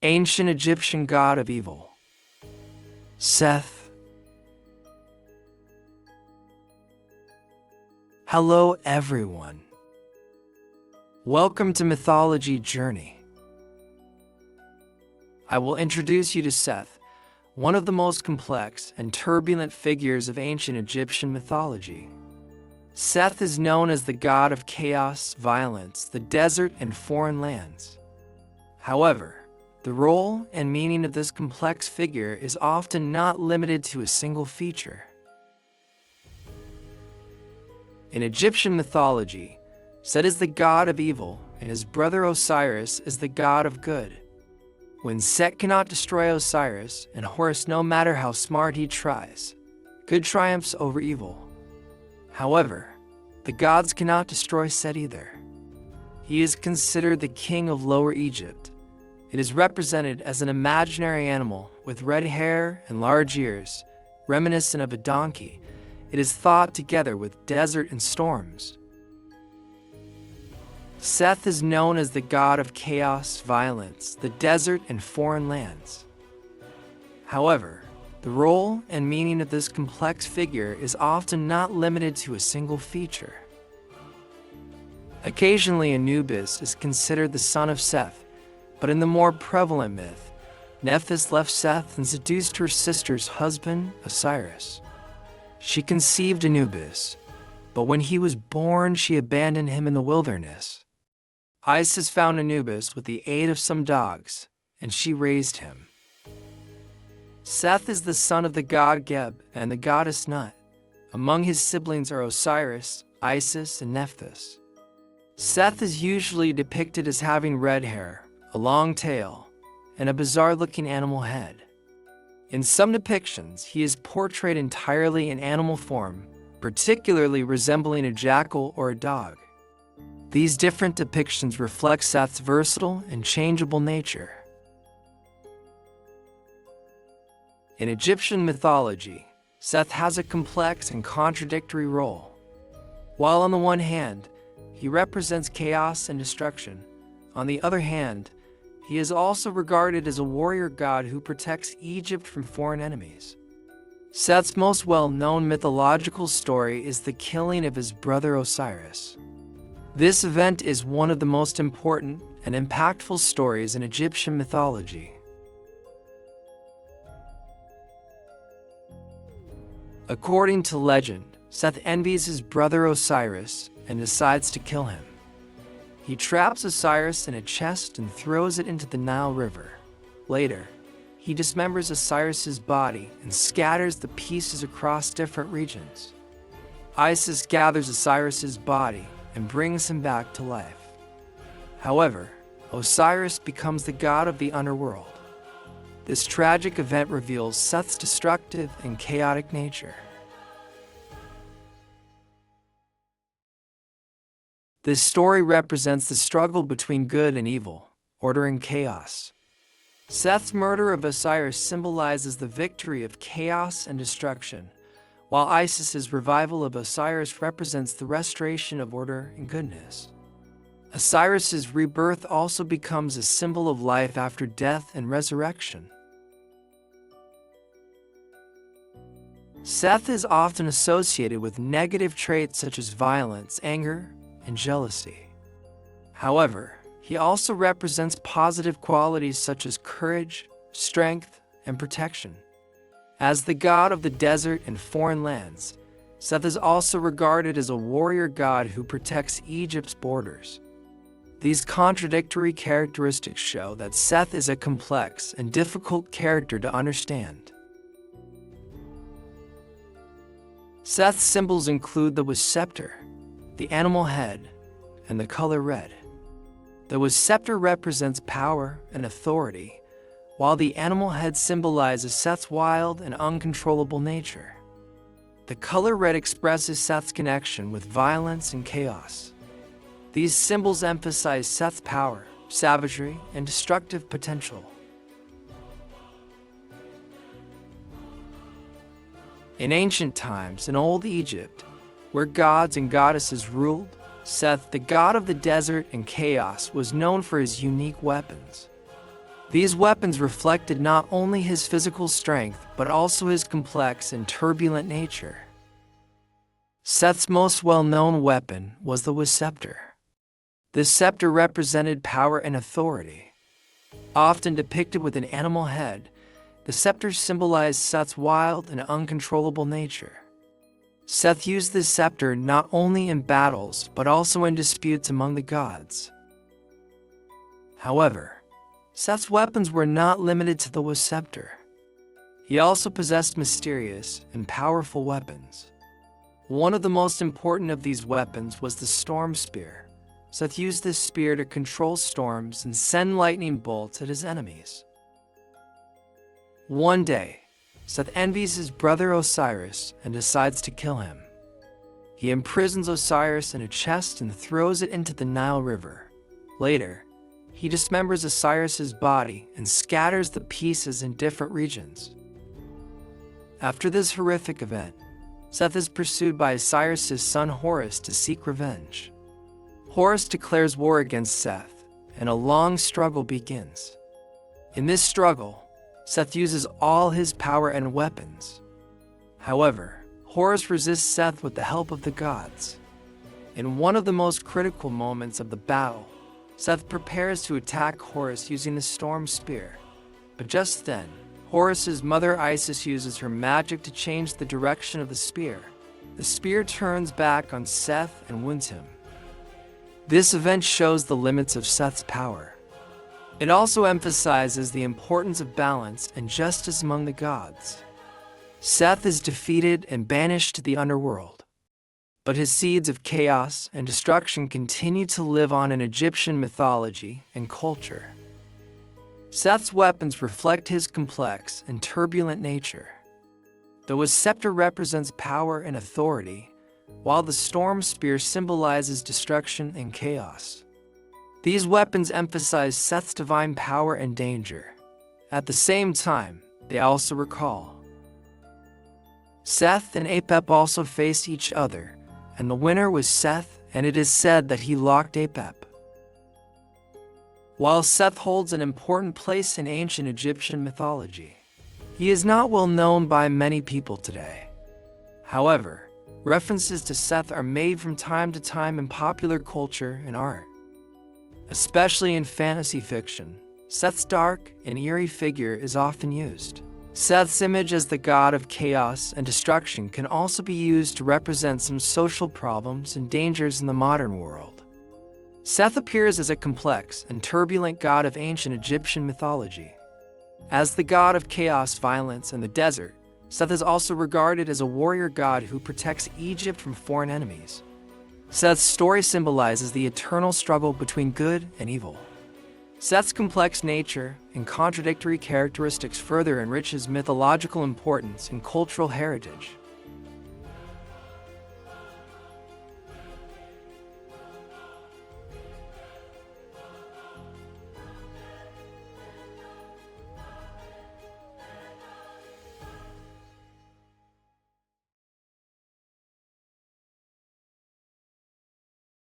Ancient Egyptian god of evil. Seth. Hello everyone. Welcome to Mythology Journey. I will introduce you to Seth, one of the most complex and turbulent figures of ancient Egyptian mythology. Seth is known as the god of chaos, violence, the desert, and foreign lands. However, the role and meaning of this complex figure is often not limited to a single feature. In Egyptian mythology, Seth is the god of evil, and his brother Osiris is the god of good. When Seth cannot destroy Osiris, and Horus, no matter how smart he tries, good triumphs over evil. However, the gods cannot destroy Seth either. He is considered the king of Lower Egypt. It is represented as an imaginary animal with red hair and large ears, reminiscent of a donkey. It is thought together with desert and storms. Seth is known as the god of chaos, violence, the desert, and foreign lands. However, the role and meaning of this complex figure is often not limited to a single feature. Occasionally, Anubis is considered the son of Seth, but in the more prevalent myth, Nephthys left Seth and seduced her sister's husband, Osiris. She conceived Anubis, but when he was born, she abandoned him in the wilderness. Isis found Anubis with the aid of some dogs, and she raised him. Seth is the son of the god Geb and the goddess Nut. Among his siblings are Osiris, Isis, and Nephthys. Seth is usually depicted as having red hair, a long tail, and a bizarre-looking animal head. In some depictions, he is portrayed entirely in animal form, particularly resembling a jackal or a dog. These different depictions reflect Seth's versatile and changeable nature. In Egyptian mythology, Seth has a complex and contradictory role. While on the one hand, he represents chaos and destruction, on the other hand, he is also regarded as a warrior god who protects Egypt from foreign enemies. Seth's most well-known mythological story is the killing of his brother Osiris. This event is one of the most important and impactful stories in Egyptian mythology. According to legend, Seth envies his brother Osiris and decides to kill him. He traps Osiris in a chest and throws it into the Nile River. Later, he dismembers Osiris's body and scatters the pieces across different regions. Isis gathers Osiris's body and brings him back to life. However, Osiris becomes the god of the underworld. This tragic event reveals Seth's destructive and chaotic nature. This story represents the struggle between good and evil, order and chaos. Seth's murder of Osiris symbolizes the victory of chaos and destruction, while Isis's revival of Osiris represents the restoration of order and goodness. Osiris's rebirth also becomes a symbol of life after death and resurrection. Seth is often associated with negative traits such as violence, anger, and jealousy. However, he also represents positive qualities such as courage, strength, and protection. As the god of the desert and foreign lands, Seth is also regarded as a warrior god who protects Egypt's borders. These contradictory characteristics show that Seth is a complex and difficult character to understand. Seth's symbols include the scepter, the animal head, and the color red. The scepter represents power and authority, while the animal head symbolizes Seth's wild and uncontrollable nature. The color red expresses Seth's connection with violence and chaos. These symbols emphasize Seth's power, savagery, and destructive potential. In ancient times in Old Egypt, where gods and goddesses ruled, Seth, the god of the desert and chaos, was known for his unique weapons. These weapons reflected not only his physical strength, but also his complex and turbulent nature. Seth's most well-known weapon was the scepter. This scepter represented power and authority. Often depicted with an animal head, the scepter symbolized Seth's wild and uncontrollable nature. Seth used this scepter not only in battles, but also in disputes among the gods. However, Seth's weapons were not limited to the scepter. He also possessed mysterious and powerful weapons. One of the most important of these weapons was the storm spear. Seth used this spear to control storms and send lightning bolts at his enemies. One day, Seth envies his brother Osiris and decides to kill him. He imprisons Osiris in a chest and throws it into the Nile River. Later, he dismembers Osiris's body and scatters the pieces in different regions. After this horrific event, Seth is pursued by Osiris's son Horus to seek revenge. Horus declares war against Seth, and a long struggle begins. In this struggle, Seth uses all his power and weapons. However, Horus resists Seth with the help of the gods. In one of the most critical moments of the battle, Seth prepares to attack Horus using the storm spear. But just then, Horus's mother Isis uses her magic to change the direction of the spear. The spear turns back on Seth and wounds him. This event shows the limits of Seth's power. It also emphasizes the importance of balance and justice among the gods. Seth is defeated and banished to the underworld. But his seeds of chaos and destruction continue to live on in Egyptian mythology and culture. Seth's weapons reflect his complex and turbulent nature. Though his scepter represents power and authority, while the storm spear symbolizes destruction and chaos. These weapons emphasize Seth's divine power and danger. At the same time, they also recall. Seth and Apep also faced each other, and the winner was Seth, and it is said that he locked Apep. While Seth holds an important place in ancient Egyptian mythology, he is not well known by many people today. However, references to Seth are made from time to time in popular culture and art. Especially in fantasy fiction, Seth's dark and eerie figure is often used. Seth's image as the god of chaos and destruction can also be used to represent some social problems and dangers in the modern world. Seth appears as a complex and turbulent god of ancient Egyptian mythology. As the god of chaos, violence, and the desert, Seth is also regarded as a warrior god who protects Egypt from foreign enemies. Seth's story symbolizes the eternal struggle between good and evil. Seth's complex nature and contradictory characteristics further enrich his mythological importance and cultural heritage.